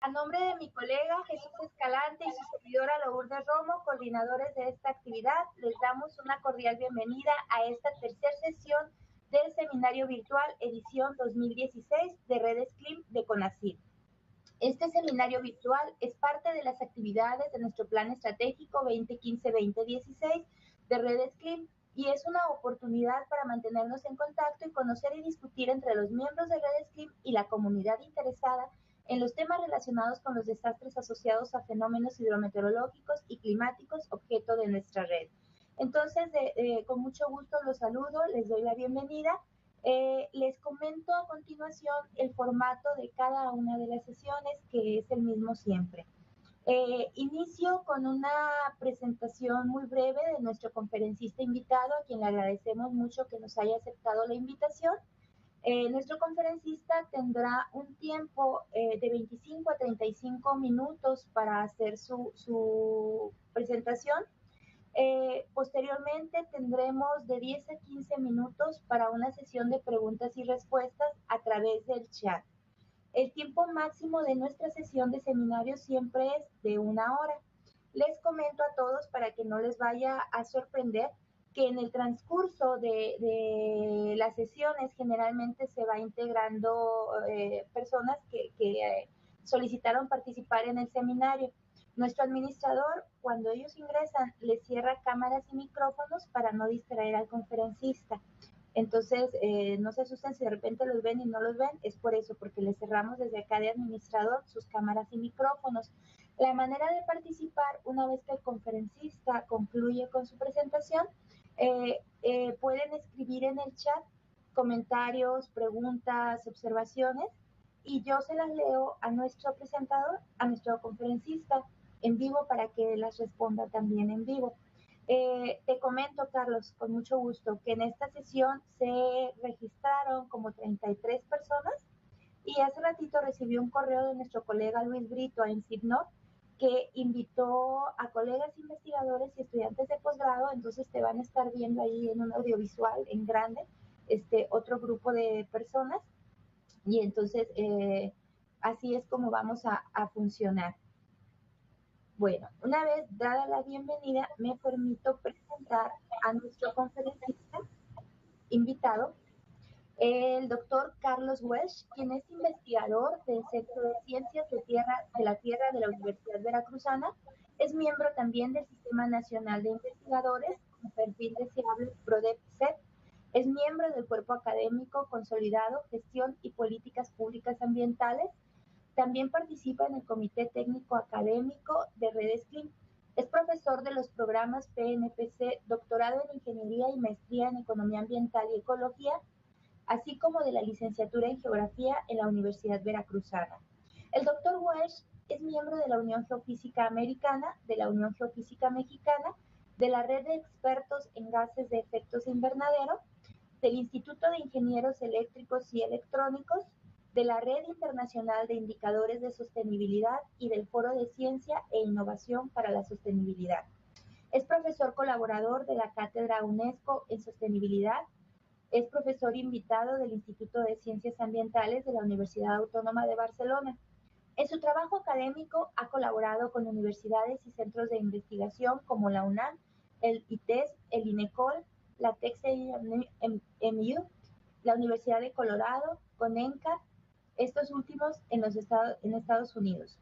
A nombre de mi colega Jesús Escalante y su servidora Lourdes Romo, coordinadores de esta actividad, les damos una cordial bienvenida a esta tercera sesión del Seminario Virtual Edición 2016 de Redes CLIM de CONACYT. Este seminario virtual es parte de las actividades de nuestro Plan Estratégico 2015-2016 de Redes CLIM y es una oportunidad para mantenernos en contacto y conocer y discutir entre los miembros de Redes CLIM y la comunidad interesada en los temas relacionados con los desastres asociados a fenómenos hidrometeorológicos y climáticos objeto de nuestra red. Entonces, con mucho gusto los saludo, les doy la bienvenida. Les comento a continuación el formato de cada una de las sesiones, que es el mismo siempre. Inicio con una presentación muy breve de nuestro conferencista invitado, a quien le agradecemos mucho que nos haya aceptado la invitación. Nuestro conferencista tendrá un tiempo de 25 a 35 minutos para hacer su presentación. Posteriormente tendremos de 10 a 15 minutos para una sesión de preguntas y respuestas a través del chat. El tiempo máximo de nuestra sesión de seminario siempre es de 1 hora. Les comento a todos para que no les vaya a sorprender que en el transcurso de las sesiones generalmente se va integrando personas que solicitaron participar en el seminario. Nuestro administrador, cuando ellos ingresan, les cierra cámaras y micrófonos para no distraer al conferencista. Entonces, no se asusten si de repente los ven y no los ven, es por eso, porque les cerramos desde acá de administrador sus cámaras y micrófonos. La manera de participar, una vez que el conferencista concluye con su presentación, pueden escribir en el chat comentarios, preguntas, observaciones, y yo se las leo a nuestro presentador, a nuestro conferencista en vivo, para que las responda también en vivo. Te comento, Carlos, con mucho gusto, que en esta sesión se registraron como 33 personas y hace ratito recibí un correo de nuestro colega Luis Brito en CIPNOT, que invitó a colegas investigadores y estudiantes de posgrado. Entonces te van a estar viendo ahí en un audiovisual en grande otro grupo de personas, y entonces así es como vamos a funcionar. Bueno, una vez dada la bienvenida, me permito presentar a nuestro conferencista invitado, el doctor Carlos Welsh, quien es investigador del Centro de Ciencias de la Tierra de la Universidad Veracruzana. Es miembro también del Sistema Nacional de Investigadores con perfil deseable PRODEP-CEP. Es miembro del Cuerpo Académico Consolidado, Gestión y Políticas Públicas Ambientales. También participa en el Comité Técnico Académico de Redes CLIM. Es profesor de los programas PNPC, doctorado en Ingeniería y maestría en Economía Ambiental y Ecología, así como de la licenciatura en Geografía en la Universidad Veracruzana. El doctor Welsh es miembro de la Unión Geofísica Americana, de la Unión Geofísica Mexicana, de la Red de Expertos en Gases de Efectos Invernadero, del Instituto de Ingenieros Eléctricos y Electrónicos, de la Red Internacional de Indicadores de Sostenibilidad y del Foro de Ciencia e Innovación para la Sostenibilidad. Es profesor colaborador de la Cátedra UNESCO en Sostenibilidad. Es profesor invitado del Instituto de Ciencias Ambientales de la Universidad Autónoma de Barcelona. En su trabajo académico ha colaborado con universidades y centros de investigación como la UNAM, el ITES, el INECOL, la TEXMU, la Universidad de Colorado, con ENCAD, estos últimos en Estados Unidos.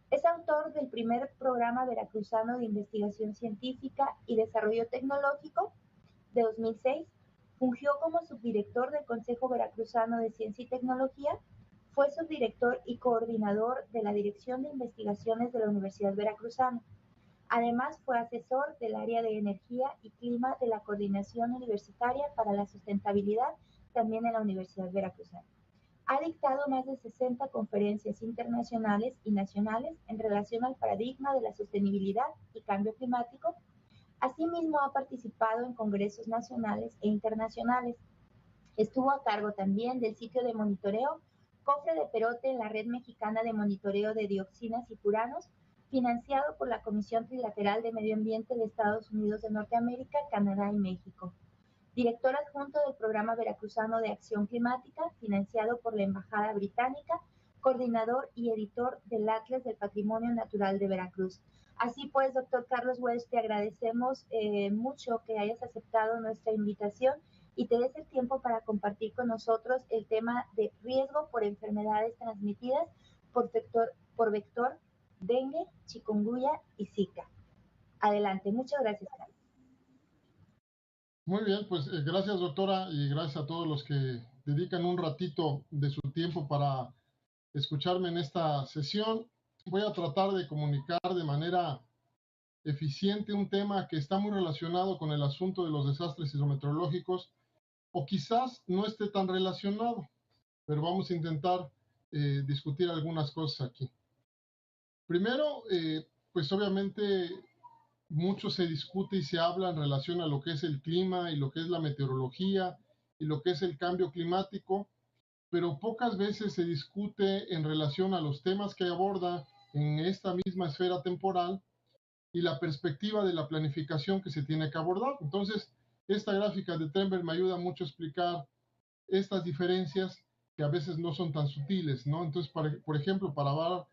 Es autor del primer programa veracruzano de investigación científica y desarrollo tecnológico de 2006. Fungió como subdirector del Consejo Veracruzano de Ciencia y Tecnología. Fue subdirector y coordinador de la Dirección de Investigaciones de la Universidad Veracruzana. Además, fue asesor del área de energía y clima de la Coordinación Universitaria para la Sustentabilidad, también en la Universidad Veracruzana. Ha dictado más de 60 conferencias internacionales y nacionales en relación al paradigma de la sostenibilidad y cambio climático. Asimismo, ha participado en congresos nacionales e internacionales. Estuvo a cargo también del sitio de monitoreo Cofre de Perote en la Red Mexicana de Monitoreo de Dioxinas y Furanos, financiado por la Comisión Trilateral de Medio Ambiente de Estados Unidos de Norteamérica, Canadá y México. Director adjunto del Programa Veracruzano de Acción Climática, financiado por la Embajada Británica, coordinador y editor del Atlas del Patrimonio Natural de Veracruz. Así pues, doctor Carlos Welch, te agradecemos mucho que hayas aceptado nuestra invitación y te des el tiempo para compartir con nosotros el tema de riesgo por enfermedades transmitidas por vector dengue, chikungunya y Zika. Adelante, muchas gracias, Carlos. Muy bien, pues gracias, doctora, y gracias a todos los que dedican un ratito de su tiempo para escucharme en esta sesión. Voy a tratar de comunicar de manera eficiente un tema que está muy relacionado con el asunto de los desastres hidrometeorológicos, o quizás no esté tan relacionado, pero vamos a intentar discutir algunas cosas aquí. Primero, pues obviamente mucho se discute y se habla en relación a lo que es el clima y lo que es la meteorología y lo que es el cambio climático, pero pocas veces se discute en relación a los temas que aborda en esta misma esfera temporal y la perspectiva de la planificación que se tiene que abordar. Entonces, esta gráfica de Trenberg me ayuda mucho a explicar estas diferencias que a veces no son tan sutiles, ¿no? Entonces, por ejemplo, para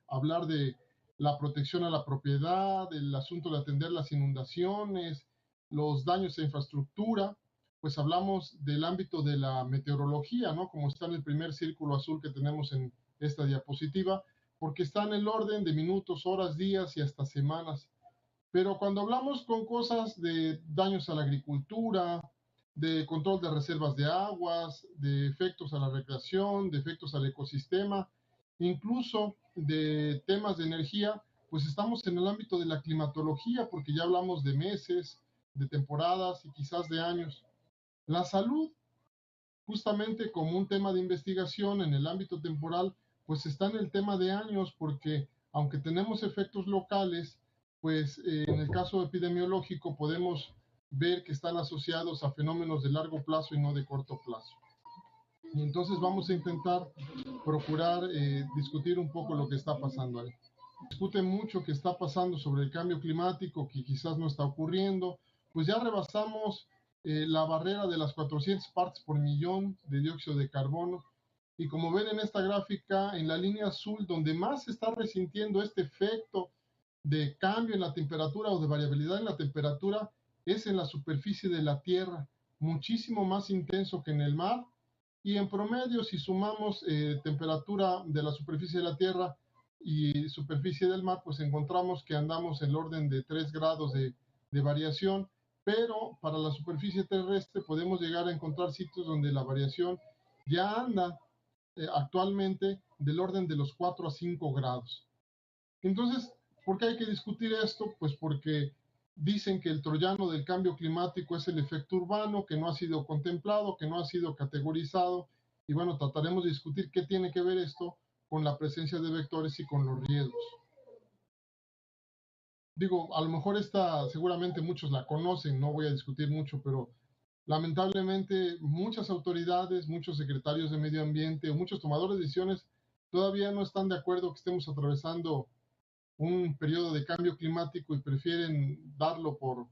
hablar de la protección a la propiedad, el asunto de atender las inundaciones, los daños a infraestructura, pues hablamos del ámbito de la meteorología, ¿no? Como está en el primer círculo azul que tenemos en esta diapositiva, porque está en el orden de minutos, horas, días y hasta semanas. Pero cuando hablamos con cosas de daños a la agricultura, de control de reservas de aguas, de efectos a la recreación, de efectos al ecosistema, incluso de temas de energía, pues estamos en el ámbito de la climatología, porque ya hablamos de meses, de temporadas y quizás de años. La salud, justamente como un tema de investigación en el ámbito temporal, pues está en el tema de años, porque aunque tenemos efectos locales, pues en el caso epidemiológico podemos ver que están asociados a fenómenos de largo plazo y no de corto plazo. Y entonces vamos a intentar procurar discutir un poco lo que está pasando ahí. Discute mucho que está pasando sobre el cambio climático, que quizás no está ocurriendo, pues ya rebasamos la barrera de las 400 partes por millón de dióxido de carbono. Y como ven en esta gráfica, en la línea azul, donde más se está resintiendo este efecto de cambio en la temperatura o de variabilidad en la temperatura, es en la superficie de la Tierra, muchísimo más intenso que en el mar. Y en promedio, si sumamos temperatura de la superficie de la Tierra y superficie del mar, pues encontramos que andamos en el orden de 3 grados de variación, pero para la superficie terrestre podemos llegar a encontrar sitios donde la variación ya anda actualmente del orden de los 4 a 5 grados. Entonces, ¿por qué hay que discutir esto? Pues porque dicen que el troyano del cambio climático es el efecto urbano, que no ha sido contemplado, que no ha sido categorizado, y bueno, trataremos de discutir qué tiene que ver esto con la presencia de vectores y con los riesgos. Digo, a lo mejor esta seguramente muchos la conocen, no voy a discutir mucho, pero lamentablemente muchas autoridades, muchos secretarios de medio ambiente o muchos tomadores de decisiones todavía no están de acuerdo que estemos atravesando un periodo de cambio climático y prefieren darlo por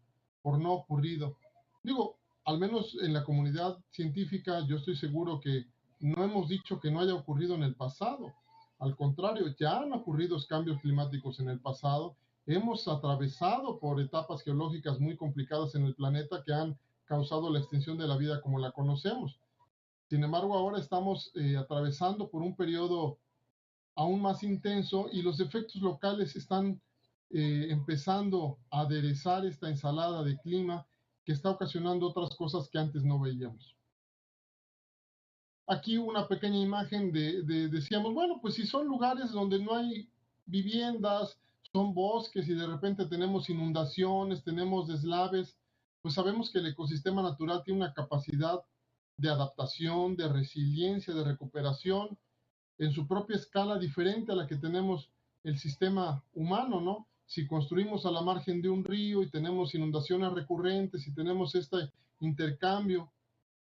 no ocurrido. Digo, al menos en la comunidad científica yo estoy seguro que no hemos dicho que no haya ocurrido en el pasado. Al contrario, ya han ocurrido cambios climáticos en el pasado. Hemos atravesado por etapas geológicas muy complicadas en el planeta que han causado la extinción de la vida como la conocemos. Sin embargo, ahora estamos atravesando por un periodo aún más intenso y los efectos locales están empezando a aderezar esta ensalada de clima que está ocasionando otras cosas que antes no veíamos. Aquí una pequeña imagen decíamos, bueno, pues si son lugares donde no hay viviendas, son bosques y de repente tenemos inundaciones, tenemos deslaves, pues sabemos que el ecosistema natural tiene una capacidad de adaptación, de resiliencia, de recuperación, en su propia escala diferente a la que tenemos el sistema humano, ¿no? Si construimos a la margen de un río y tenemos inundaciones recurrentes y tenemos este intercambio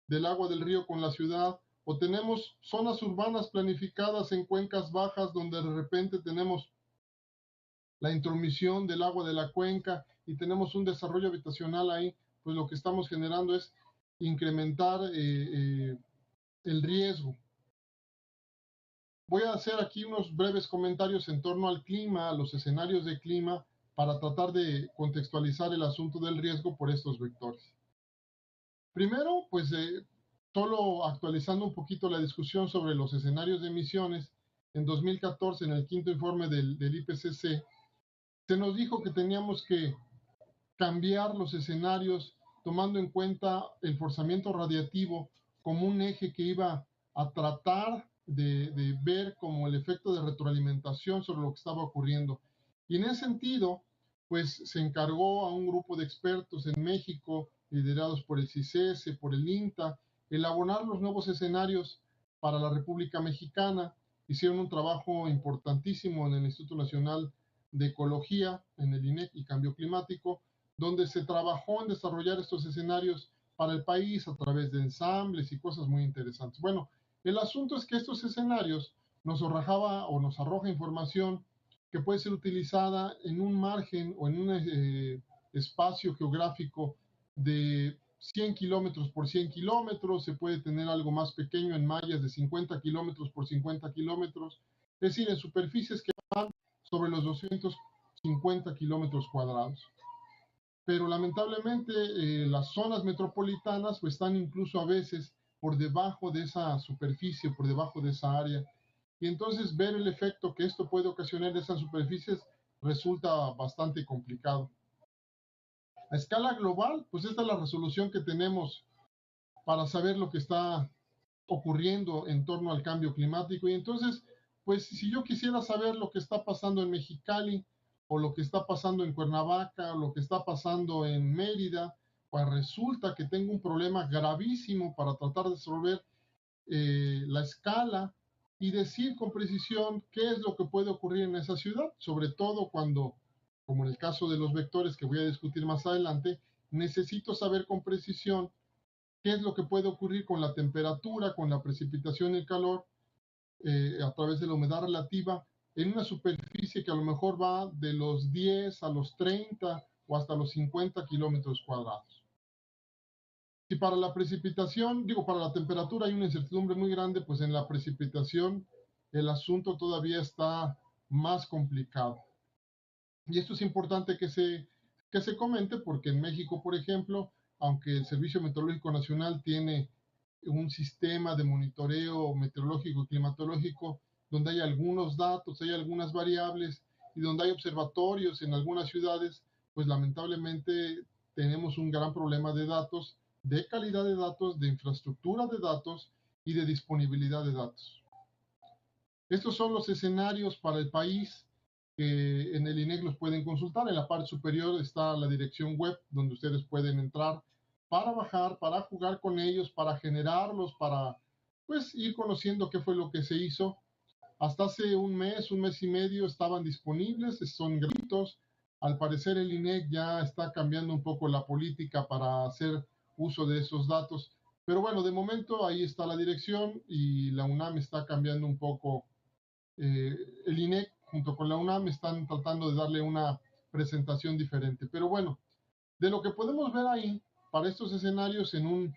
del agua del río con la ciudad, o tenemos zonas urbanas planificadas en cuencas bajas donde de repente tenemos la intromisión del agua de la cuenca y tenemos un desarrollo habitacional ahí, pues lo que estamos generando es incrementar el riesgo. voy a hacer aquí unos breves comentarios en torno al clima, a los escenarios de clima, para tratar de contextualizar el asunto del riesgo por estos vectores. Primero, pues solo actualizando un poquito la discusión sobre los escenarios de emisiones, en 2014, en el quinto informe del IPCC, se nos dijo que teníamos que cambiar los escenarios tomando en cuenta el forzamiento radiativo como un eje que iba a tratar de ver como el efecto de retroalimentación sobre lo que estaba ocurriendo. Y en ese sentido, pues se encargó a un grupo de expertos en México, liderados por el CICESE, por el INTA, elaborar los nuevos escenarios para la República Mexicana. Hicieron un trabajo importantísimo en el Instituto Nacional de Ecología, en el INEC y Cambio Climático, donde se trabajó en desarrollar estos escenarios para el país a través de ensambles y cosas muy interesantes. Bueno, el asunto es que estos escenarios nos arroja información que puede ser utilizada en un margen o en un espacio geográfico de 100 kilómetros por 100 kilómetros, se puede tener algo más pequeño en mallas de 50 kilómetros por 50 kilómetros, es decir, en superficies que van sobre los 250 kilómetros cuadrados. Pero lamentablemente las zonas metropolitanas pues están incluso a veces por debajo de esa superficie, por debajo de esa área. Y entonces ver el efecto que esto puede ocasionar en esas superficies resulta bastante complicado. A escala global, pues esta es la resolución que tenemos para saber lo que está ocurriendo en torno al cambio climático. Y entonces, pues si yo quisiera saber lo que está pasando en Mexicali, o lo que está pasando en Cuernavaca, o lo que está pasando en Mérida, pues resulta que tengo un problema gravísimo para tratar de resolver la escala y decir con precisión qué es lo que puede ocurrir en esa ciudad, sobre todo cuando, como en el caso de los vectores que voy a discutir más adelante, necesito saber con precisión qué es lo que puede ocurrir con la temperatura, con la precipitación y el calor a través de la humedad relativa en una superficie que a lo mejor va de los 10 a los 30 o hasta los 50 kilómetros cuadrados. Si para la precipitación, digo, para la temperatura hay una incertidumbre muy grande, pues en la precipitación el asunto todavía está más complicado. Y esto es importante que se comente porque en México, por ejemplo, aunque el Servicio Meteorológico Nacional tiene un sistema de monitoreo meteorológico y climatológico donde hay algunos datos, hay algunas variables y donde hay observatorios en algunas ciudades, pues lamentablemente tenemos un gran problema de datos, de calidad de datos, de infraestructura de datos y de disponibilidad de datos. Estos son los escenarios para el país que en el INEC los pueden consultar. En la parte superior está la dirección web donde ustedes pueden entrar para bajar, para jugar con ellos, para generarlos, para pues ir conociendo qué fue lo que se hizo. Hasta hace un mes y medio estaban disponibles, son gratuitos. Al parecer el INEC ya está cambiando un poco la política para hacer uso de esos datos. Pero bueno, de momento ahí está la dirección y la UNAM está cambiando un poco. El INEC junto con la UNAM están tratando de darle una presentación diferente. Pero bueno, de lo que podemos ver ahí, para estos escenarios en un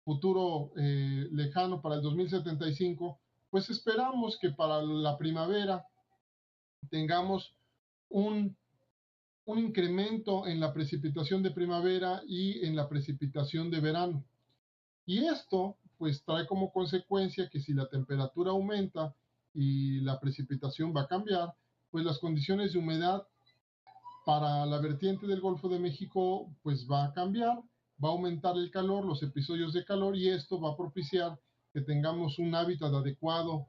futuro lejano, para el 2075, pues esperamos que para la primavera tengamos un, un incremento en la precipitación de primavera y en la precipitación de verano. Y esto pues trae como consecuencia que si la temperatura aumenta y la precipitación va a cambiar, pues las condiciones de humedad para la vertiente del Golfo de México pues va a cambiar, va a aumentar el calor, los episodios de calor y esto va a propiciar que tengamos un hábitat adecuado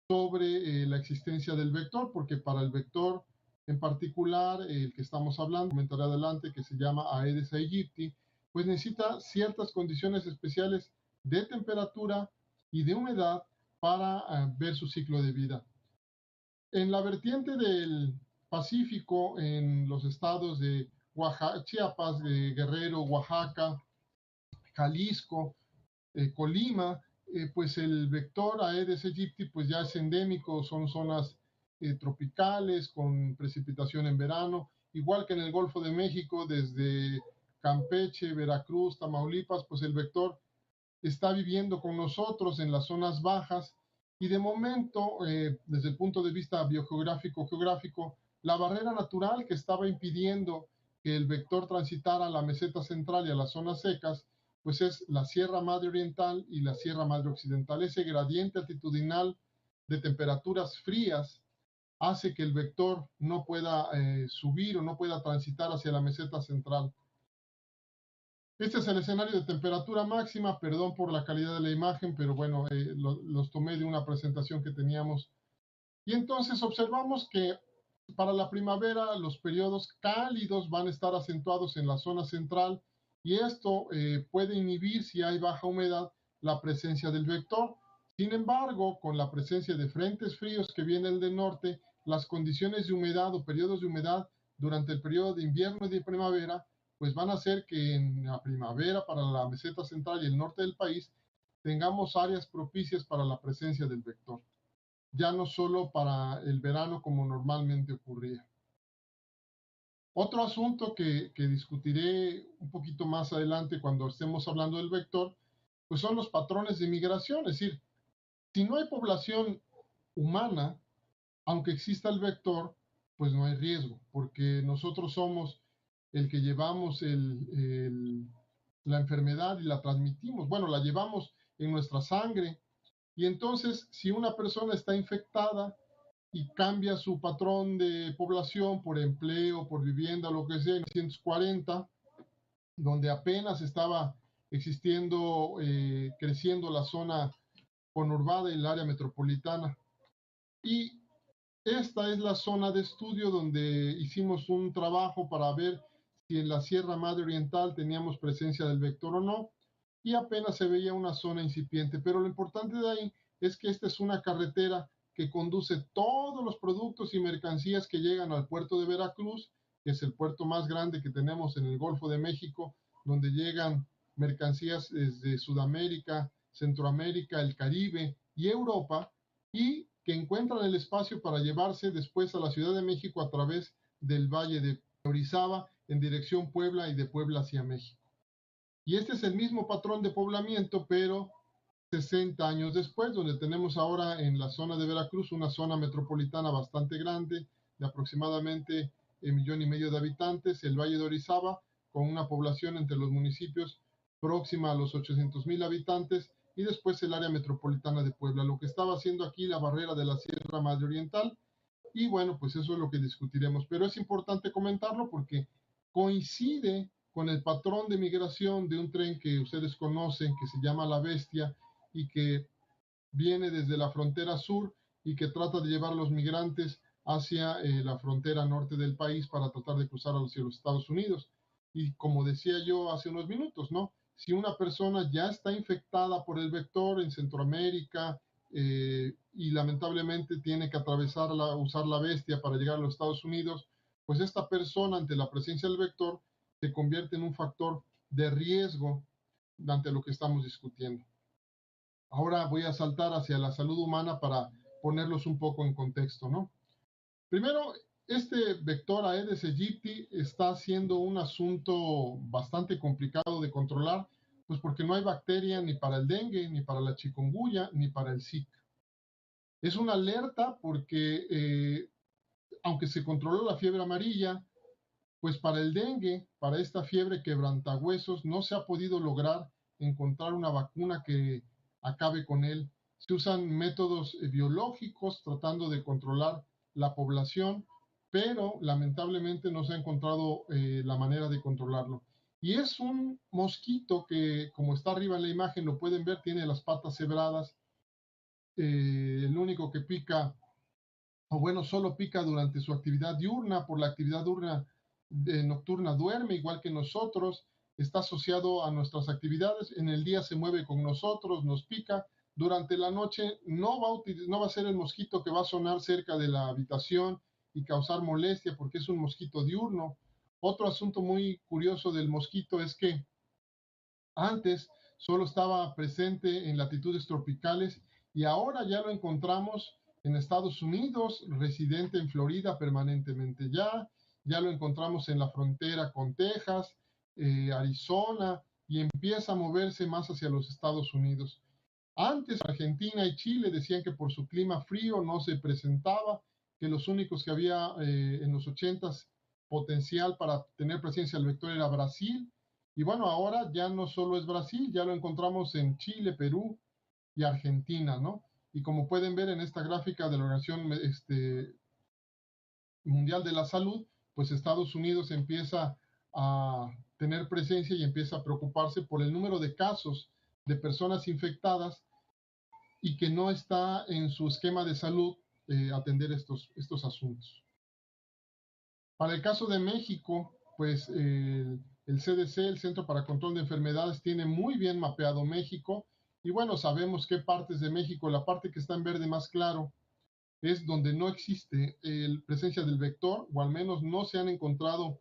sobre la existencia del vector, porque para el vector en particular, el que estamos hablando, comentaré adelante, que se llama Aedes aegypti, pues necesita ciertas condiciones especiales de temperatura y de humedad para ver su ciclo de vida. En la vertiente del Pacífico, en los estados de Oaxaca, Chiapas, de Guerrero, Oaxaca, Jalisco, Colima, pues el vector Aedes aegypti pues ya es endémico, son zonas tropicales con precipitación en verano, igual que en el Golfo de México, desde Campeche, Veracruz, Tamaulipas, pues el vector está viviendo con nosotros en las zonas bajas Y de momento, desde el punto de vista biogeográfico-geográfico, la barrera natural que estaba impidiendo que el vector transitara a la meseta central y a las zonas secas, pues es la Sierra Madre Oriental y la Sierra Madre Occidental. Ese gradiente altitudinal de temperaturas frías hace que el vector no pueda subir o no pueda transitar hacia la meseta central. Este es el escenario de temperatura máxima, perdón por la calidad de la imagen, pero bueno, los tomé de una presentación que teníamos. Y entonces observamos que para la primavera los periodos cálidos van a estar acentuados en la zona central y esto puede inhibir, si hay baja humedad, la presencia del vector. Sin embargo, con la presencia de frentes fríos que vienen del norte, las condiciones de humedad o periodos de humedad durante el periodo de invierno y de primavera, pues van a hacer que en la primavera para la meseta central y el norte del país tengamos áreas propicias para la presencia del vector, ya no solo para el verano como normalmente ocurría. Otro asunto que discutiré un poquito más adelante cuando estemos hablando del vector, pues son los patrones de migración. Es decir, si no hay población humana, aunque exista el vector, pues no hay riesgo, porque nosotros somos el que llevamos la enfermedad y la transmitimos. Bueno, la llevamos en nuestra sangre. Y entonces, si una persona está infectada y cambia su patrón de población por empleo, por vivienda, lo que sea, en 1940, donde apenas estaba existiendo, creciendo la zona conurbada y el área metropolitana. Y esta es la zona de estudio donde hicimos un trabajo para ver si en la Sierra Madre Oriental teníamos presencia del vector o no, y apenas se veía una zona incipiente. Pero lo importante de ahí es que esta es una carretera que conduce todos los productos y mercancías que llegan al puerto de Veracruz, que es el puerto más grande que tenemos en el Golfo de México, donde llegan mercancías desde Sudamérica, Centroamérica, el Caribe y Europa, y que encuentran el espacio para llevarse después a la Ciudad de México a través del Valle de Orizaba en dirección Puebla y de Puebla hacia México. Y este es el mismo patrón de poblamiento, pero 60 años después, donde tenemos ahora en la zona de Veracruz una zona metropolitana bastante grande, de aproximadamente 1,5 millones de habitantes, el Valle de Orizaba, con una población entre los municipios próxima a los 800,000 habitantes, y después el área metropolitana de Puebla, lo que estaba haciendo aquí la barrera de la Sierra Madre Oriental. Y bueno, pues eso es lo que discutiremos, pero es importante comentarlo porque coincide con el patrón de migración de un tren que ustedes conocen, que se llama La Bestia, y que viene desde la frontera sur y que trata de llevar a los migrantes hacia la frontera norte del país para tratar de cruzar hacia los Estados Unidos. Y como decía yo hace unos minutos, ¿no? Si una persona ya está infectada por el vector en Centroamérica y lamentablemente tiene que usar la bestia para llegar a los Estados Unidos, pues esta persona ante la presencia del vector se convierte en un factor de riesgo ante lo que estamos discutiendo. Ahora voy a saltar hacia la salud humana para ponerlos un poco en contexto, ¿no? Primero, este vector Aedes aegypti está siendo un asunto bastante complicado de controlar, pues porque no hay bacteria ni para el dengue, ni para la chikungunya, ni para el Zika. Es una alerta porque, aunque se controló la fiebre amarilla, pues para el dengue, para esta fiebre quebrantahuesos, no se ha podido lograr encontrar una vacuna que acabe con él. Se usan métodos biológicos tratando de controlar la población, pero lamentablemente no se ha encontrado la manera de controlarlo. Y es un mosquito que, como está arriba en la imagen, lo pueden ver, tiene las patas cebradas. El único que pica, o bueno, solo pica durante su actividad diurna. Por la actividad nocturna duerme igual que nosotros, está asociado a nuestras actividades, en el día se mueve con nosotros, nos pica, durante la noche no va a ser el mosquito que va a sonar cerca de la habitación y causar molestia porque es un mosquito diurno. Otro asunto muy curioso del mosquito es que antes solo estaba presente en latitudes tropicales y ahora ya lo encontramos en Estados Unidos, residente en Florida permanentemente ya lo encontramos en la frontera con Texas, Arizona, y empieza a moverse más hacia los Estados Unidos. Antes Argentina y Chile decían que por su clima frío no se presentaba, que los únicos que había en los 80s potencial para tener presencia del vector era Brasil. Y bueno, ahora ya no solo es Brasil, ya lo encontramos en Chile, Perú y Argentina, ¿no? Y como pueden ver en esta gráfica de la Organización Mundial de la Salud, pues Estados Unidos empieza a tener presencia y empieza a preocuparse por el número de casos de personas infectadas y que no está en su esquema de salud atender estos asuntos. Para el caso de México, pues el CDC, el Centro para Control de Enfermedades, tiene muy bien mapeado México y bueno, sabemos qué partes de México, la parte que está en verde más claro, es donde no existe presencia del vector, o al menos no se han encontrado,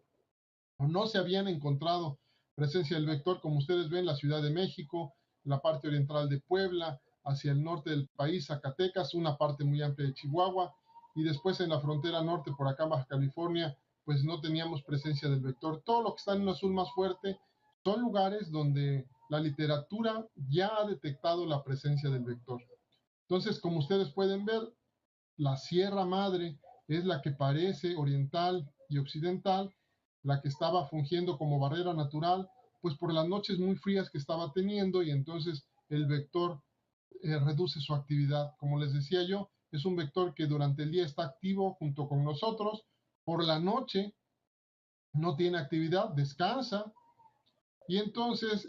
o no se habían encontrado presencia del vector, como ustedes ven, la Ciudad de México, la parte oriental de Puebla, hacia el norte del país, Zacatecas, una parte muy amplia de Chihuahua, y después en la frontera norte, por acá Baja California, pues no teníamos presencia del vector. Todo lo que está en un azul más fuerte son lugares donde la literatura ya ha detectado la presencia del vector. Entonces, como ustedes pueden ver, la Sierra Madre es la que parece oriental y occidental, la que estaba fungiendo como barrera natural, pues por las noches muy frías que estaba teniendo y entonces el vector reduce su actividad. Como les decía yo, es un vector que durante el día está activo junto con nosotros, por la noche no tiene actividad, descansa y entonces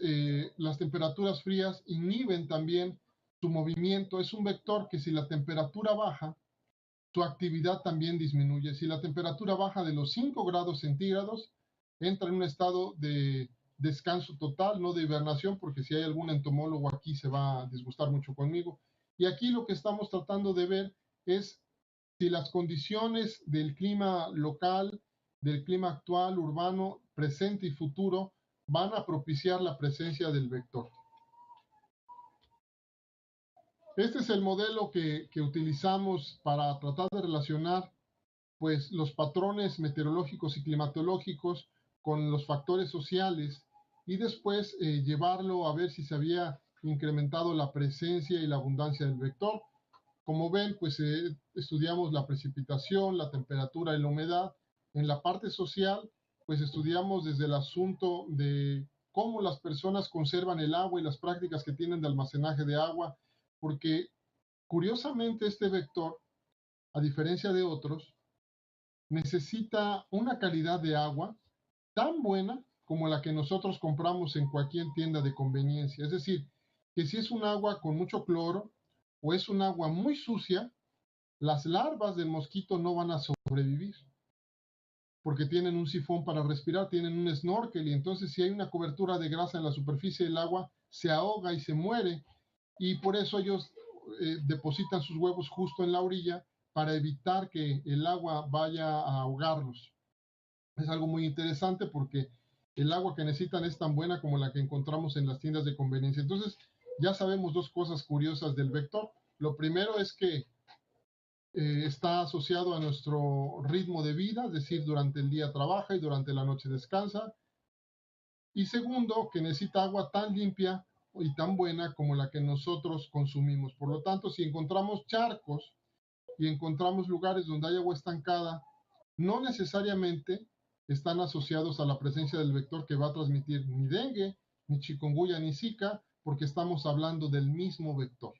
las temperaturas frías inhiben también su movimiento. Es un vector que si la temperatura baja, su actividad también disminuye. Si la temperatura baja de los 5 grados centígrados, entra en un estado de descanso total, no de hibernación, porque si hay algún entomólogo aquí se va a disgustar mucho conmigo. Y aquí lo que estamos tratando de ver es si las condiciones del clima local, del clima actual, urbano, presente y futuro, van a propiciar la presencia del vector. Este es el modelo que utilizamos para tratar de relacionar pues los patrones meteorológicos y climatológicos con los factores sociales y después llevarlo a ver si se había incrementado la presencia y la abundancia del vector. Como ven, pues estudiamos la precipitación, la temperatura y la humedad. En la parte social, pues estudiamos desde el asunto de cómo las personas conservan el agua y las prácticas que tienen de almacenaje de agua, porque curiosamente este vector, a diferencia de otros, necesita una calidad de agua tan buena como la que nosotros compramos en cualquier tienda de conveniencia. Es decir, que si es un agua con mucho cloro o es un agua muy sucia, las larvas del mosquito no van a sobrevivir porque tienen un sifón para respirar, tienen un snorkel y entonces si hay una cobertura de grasa en la superficie del agua, se ahoga y se muere y por eso ellos depositan sus huevos justo en la orilla para evitar que el agua vaya a ahogarlos. Es algo muy interesante porque el agua que necesitan es tan buena como la que encontramos en las tiendas de conveniencia. Entonces, ya sabemos dos cosas curiosas del vector. Lo primero es que está asociado a nuestro ritmo de vida, es decir, durante el día trabaja y durante la noche descansa. Y segundo, que necesita agua tan limpia y tan buena como la que nosotros consumimos. Por lo tanto, si encontramos charcos y encontramos lugares donde hay agua estancada, no necesariamente están asociados a la presencia del vector que va a transmitir ni dengue, ni chikungunya, ni zika, porque estamos hablando del mismo vector.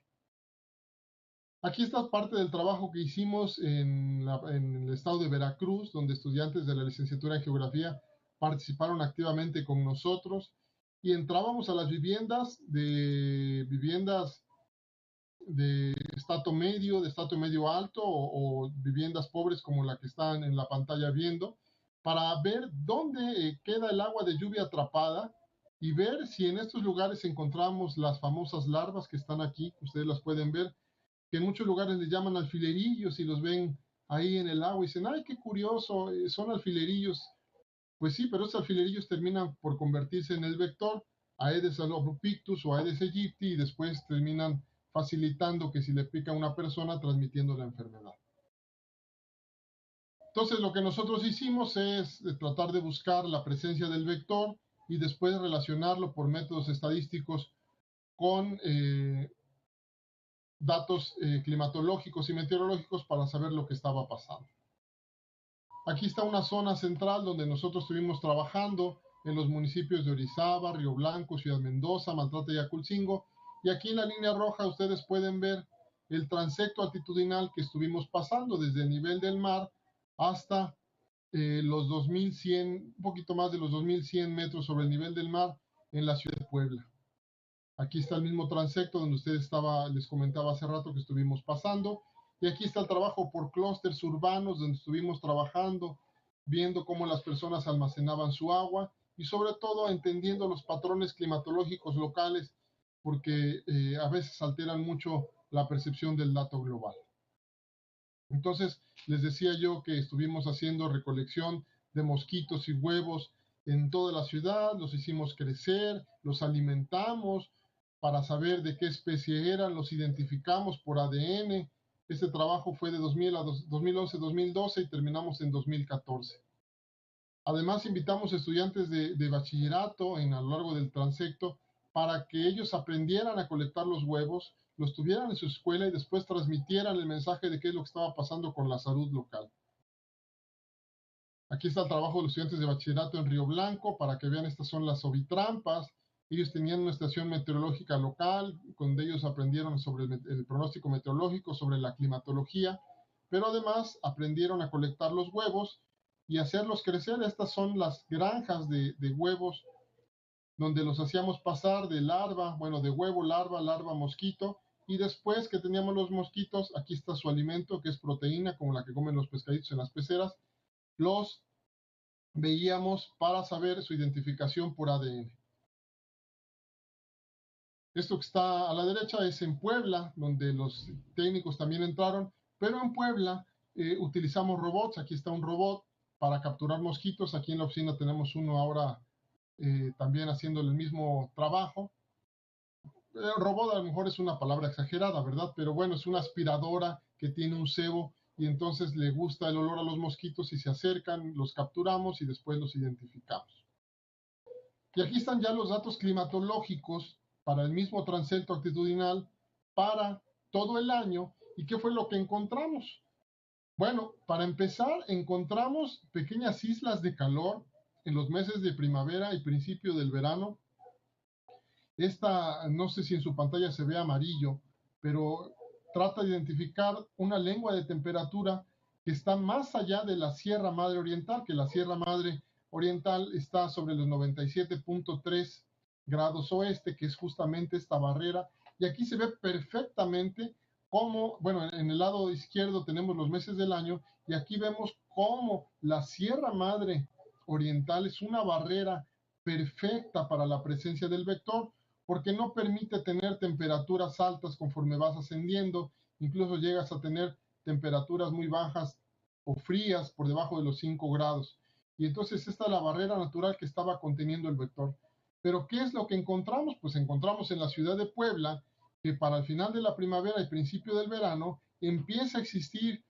Aquí está parte del trabajo que hicimos en el estado de Veracruz, donde estudiantes de la licenciatura en geografía participaron activamente con nosotros y entrábamos a las viviendas de estrato medio alto o viviendas pobres como la que están en la pantalla viendo, para ver dónde queda el agua de lluvia atrapada y ver si en estos lugares encontramos las famosas larvas que están aquí, ustedes las pueden ver, que en muchos lugares les llaman alfilerillos y los ven ahí en el agua y dicen, ay, qué curioso, son alfilerillos. Pues sí, pero esos alfilerillos terminan por convertirse en el vector, Aedes albopictus o Aedes aegypti, y después terminan facilitando que si le pica a una persona, transmitiendo la enfermedad. Entonces, lo que nosotros hicimos es tratar de buscar la presencia del vector y después relacionarlo por métodos estadísticos con datos climatológicos y meteorológicos para saber lo que estaba pasando. Aquí está una zona central donde nosotros estuvimos trabajando en los municipios de Orizaba, Río Blanco, Ciudad Mendoza, Maltrata y Aculcingo. Y aquí en la línea roja ustedes pueden ver el transecto altitudinal que estuvimos pasando desde el nivel del mar hasta los 2100, un poquito más de los 2100 metros sobre el nivel del mar en la ciudad de Puebla. Aquí está el mismo transecto donde les comentaba hace rato que estuvimos pasando. Y aquí está el trabajo por clústeres urbanos donde estuvimos trabajando, viendo cómo las personas almacenaban su agua y sobre todo entendiendo los patrones climatológicos locales porque a veces alteran mucho la percepción del dato global. Entonces, les decía yo que estuvimos haciendo recolección de mosquitos y huevos en toda la ciudad, los hicimos crecer, los alimentamos para saber de qué especie eran, los identificamos por ADN. Este trabajo fue de 2011-2012 y terminamos en 2014. Además, invitamos estudiantes de bachillerato a lo largo del transecto para que ellos aprendieran a colectar los huevos, los tuvieran en su escuela y después transmitieran el mensaje de qué es lo que estaba pasando con la salud local. Aquí está el trabajo de los estudiantes de bachillerato en Río Blanco para que vean, estas son las ovitrampas. Ellos tenían una estación meteorológica local, donde ellos aprendieron sobre el pronóstico meteorológico, sobre la climatología, pero además aprendieron a colectar los huevos y hacerlos crecer. Estas son las granjas de huevos donde los hacíamos pasar de larva, bueno, de huevo, larva, larva, mosquito, y después que teníamos los mosquitos, aquí está su alimento, que es proteína, como la que comen los pescaditos en las peceras, los veíamos para saber su identificación por ADN. Esto que está a la derecha es en Puebla, donde los técnicos también entraron, pero en Puebla utilizamos robots. Aquí está un robot para capturar mosquitos. Aquí en la oficina tenemos uno ahora también haciendo el mismo trabajo. Robot a lo mejor es una palabra exagerada, ¿verdad? Pero bueno, es una aspiradora que tiene un cebo y entonces le gusta el olor a los mosquitos y se acercan, los capturamos y después los identificamos. Y aquí están ya los datos climatológicos para el mismo transecto altitudinal para todo el año. ¿Y qué fue lo que encontramos? Bueno, para empezar, encontramos pequeñas islas de calor en los meses de primavera y principio del verano. Esta, no sé si en su pantalla se ve amarillo, pero trata de identificar una lengua de temperatura que está más allá de la Sierra Madre Oriental, que la Sierra Madre Oriental está sobre los 97.3 grados oeste, que es justamente esta barrera. Y aquí se ve perfectamente cómo, bueno, en el lado izquierdo tenemos los meses del año y aquí vemos cómo la Sierra Madre Oriental es una barrera perfecta para la presencia del vector, porque no permite tener temperaturas altas conforme vas ascendiendo, incluso llegas a tener temperaturas muy bajas o frías por debajo de los 5 grados. Y entonces esta es la barrera natural que estaba conteniendo el vector. Pero ¿qué es lo que encontramos? Pues encontramos en la ciudad de Puebla que para el final de la primavera y principio del verano empieza a existir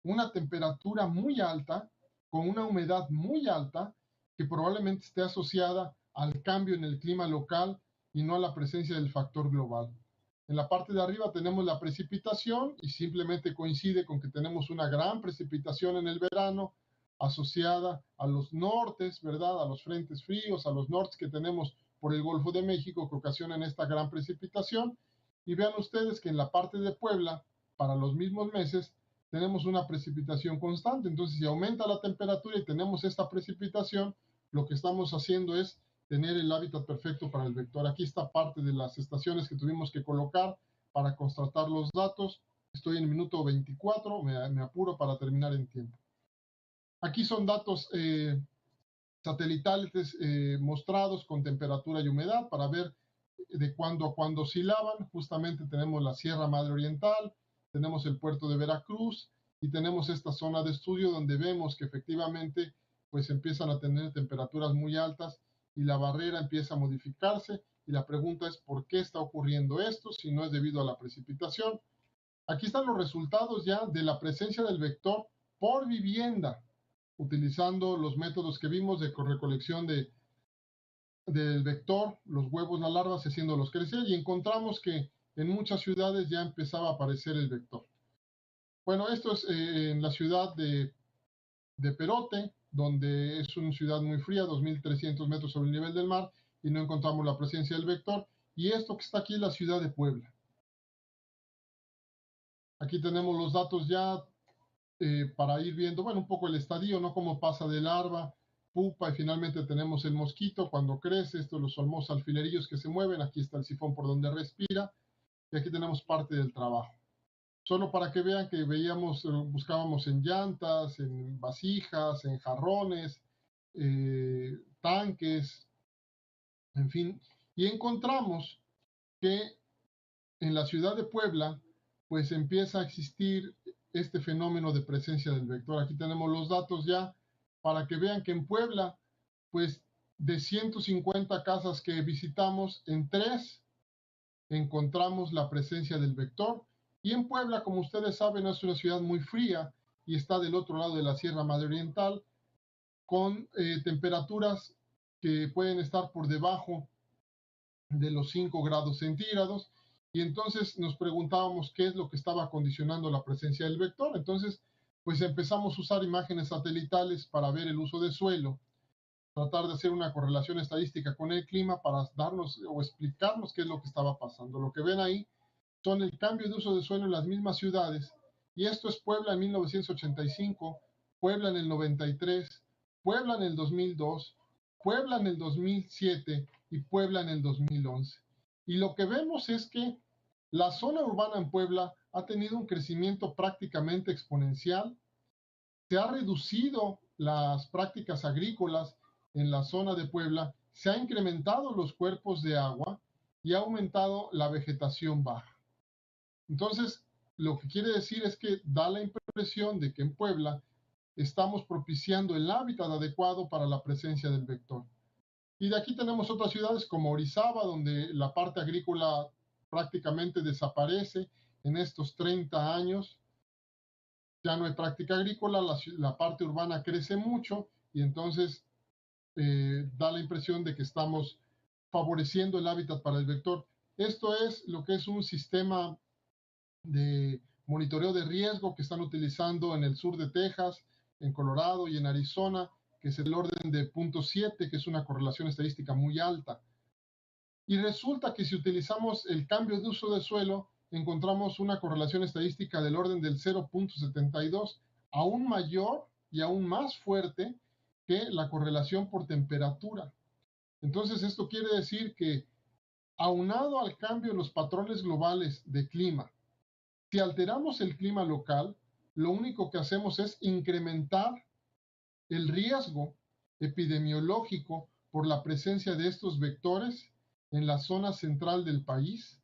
una temperatura muy alta, con una humedad muy alta, que probablemente esté asociada al cambio en el clima local y no a la presencia del factor global. En la parte de arriba tenemos la precipitación y simplemente coincide con que tenemos una gran precipitación en el verano asociada a los nortes, ¿verdad? A los frentes fríos, a los nortes que tenemos por el Golfo de México que ocasionan esta gran precipitación. Y vean ustedes que en la parte de Puebla, para los mismos meses, tenemos una precipitación constante. Entonces, si aumenta la temperatura y tenemos esta precipitación, lo que estamos haciendo es tener el hábitat perfecto para el vector. Aquí está parte de las estaciones que tuvimos que colocar para constatar los datos. Estoy en el minuto 24, me apuro para terminar en tiempo. Aquí son datos satelitales mostrados con temperatura y humedad para ver de cuándo a cuándo oscilaban. Justamente tenemos la Sierra Madre Oriental, tenemos el puerto de Veracruz y tenemos esta zona de estudio donde vemos que efectivamente pues empiezan a tener temperaturas muy altas y la barrera empieza a modificarse y la pregunta es ¿por qué está ocurriendo esto si no es debido a la precipitación? Aquí están los resultados ya de la presencia del vector por vivienda, utilizando los métodos que vimos de recolección del vector, los huevos, las larvas, haciéndolos crecer y encontramos que en muchas ciudades ya empezaba a aparecer el vector. Bueno, esto es en la ciudad de Perote, donde es una ciudad muy fría, 2.300 metros sobre el nivel del mar, y no encontramos la presencia del vector. Y esto que está aquí es la ciudad de Puebla. Aquí tenemos los datos ya para ir viendo, bueno, un poco el estadio, ¿no? Cómo pasa de larva, pupa, y finalmente tenemos el mosquito cuando crece, estos los famosos alfilerillos que se mueven, aquí está el sifón por donde respira, y aquí tenemos parte del trabajo. Solo para que vean que veíamos, buscábamos en llantas, en vasijas, en jarrones, tanques, en fin, y encontramos que en la ciudad de Puebla, pues empieza a existir este fenómeno de presencia del vector. Aquí tenemos los datos ya para que vean que en Puebla, pues de 150 casas que visitamos, en 3 encontramos la presencia del vector. Y en Puebla, como ustedes saben, es una ciudad muy fría y está del otro lado de la Sierra Madre Oriental, con temperaturas que pueden estar por debajo de los 5 grados centígrados. Y entonces nos preguntábamos qué es lo que estaba condicionando la presencia del vector. Entonces, pues empezamos a usar imágenes satelitales para ver el uso de suelo, tratar de hacer una correlación estadística con el clima para darnos o explicarnos qué es lo que estaba pasando. Lo que ven ahí son el cambio de uso de suelo en las mismas ciudades, y esto es Puebla en 1985, Puebla en el 93, Puebla en el 2002, Puebla en el 2007 y Puebla en el 2011. Y lo que vemos es que la zona urbana en Puebla ha tenido un crecimiento prácticamente exponencial, se ha reducido las prácticas agrícolas en la zona de Puebla, se ha incrementado los cuerpos de agua y ha aumentado la vegetación baja. Entonces, lo que quiere decir es que da la impresión de que en Puebla estamos propiciando el hábitat adecuado para la presencia del vector. Y de aquí tenemos otras ciudades como Orizaba, donde la parte agrícola prácticamente desaparece en estos 30 años. Ya no hay práctica agrícola, la parte urbana crece mucho y entonces da la impresión de que estamos favoreciendo el hábitat para el vector. Esto es lo que es un sistema de monitoreo de riesgo que están utilizando en el sur de Texas, en Colorado y en Arizona, que es el orden de 0.7, que es una correlación estadística muy alta. Y resulta que si utilizamos el cambio de uso de suelo, encontramos una correlación estadística del orden del 0.72, aún mayor y aún más fuerte que la correlación por temperatura. Entonces, esto quiere decir que, aunado al cambio en los patrones globales de clima, si alteramos el clima local, lo único que hacemos es incrementar el riesgo epidemiológico por la presencia de estos vectores en la zona central del país,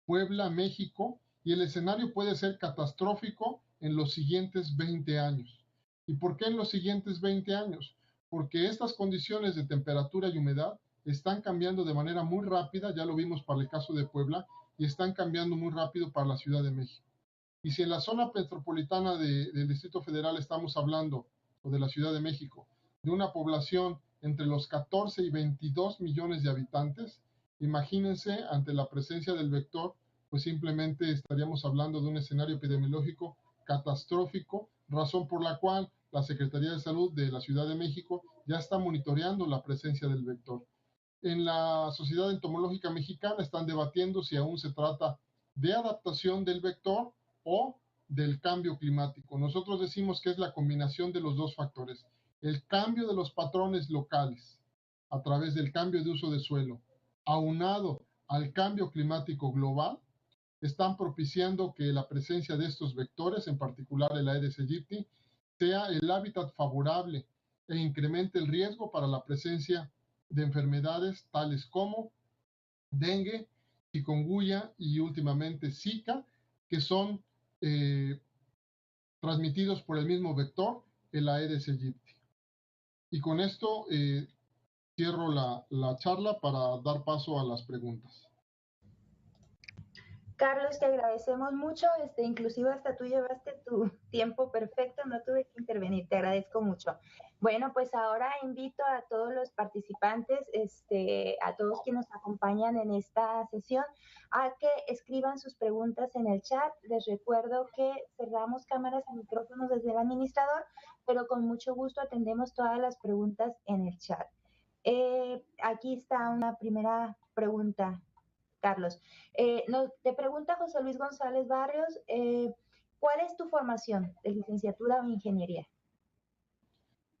Puebla, México, y el escenario puede ser catastrófico en los siguientes 20 años. ¿Y por qué en los siguientes 20 años? Porque estas condiciones de temperatura y humedad están cambiando de manera muy rápida, ya lo vimos para el caso de Puebla, y están cambiando muy rápido para la Ciudad de México. Y si en la zona metropolitana del Distrito Federal estamos hablando, o de la Ciudad de México, de una población entre los 14 y 22 millones de habitantes, imagínense ante la presencia del vector, pues simplemente estaríamos hablando de un escenario epidemiológico catastrófico, razón por la cual la Secretaría de Salud de la Ciudad de México ya está monitoreando la presencia del vector. En la Sociedad Entomológica Mexicana están debatiendo si aún se trata de adaptación del vector o del cambio climático. Nosotros decimos que es la combinación de los dos factores. El cambio de los patrones locales a través del cambio de uso de suelo, aunado al cambio climático global, están propiciando que la presencia de estos vectores, en particular el Aedes aegypti, sea el hábitat favorable e incremente el riesgo para la presencia de enfermedades tales como dengue, chikungunya y últimamente Zika, que son transmitidos por el mismo vector, el Aedes aegypti. Y con esto cierro la charla para dar paso a las preguntas. Carlos, te agradecemos mucho, inclusive hasta tú llevaste tu tiempo perfecto, no tuve que intervenir, te agradezco mucho. Bueno, pues ahora invito a todos los participantes, a todos quienes nos acompañan en esta sesión, a que escriban sus preguntas en el chat. Les recuerdo que cerramos cámaras y micrófonos desde el administrador, pero con mucho gusto atendemos todas las preguntas en el chat. Aquí está una primera pregunta, Carlos. Te pregunta José Luis González Barrios, ¿cuál es tu formación de licenciatura o ingeniería?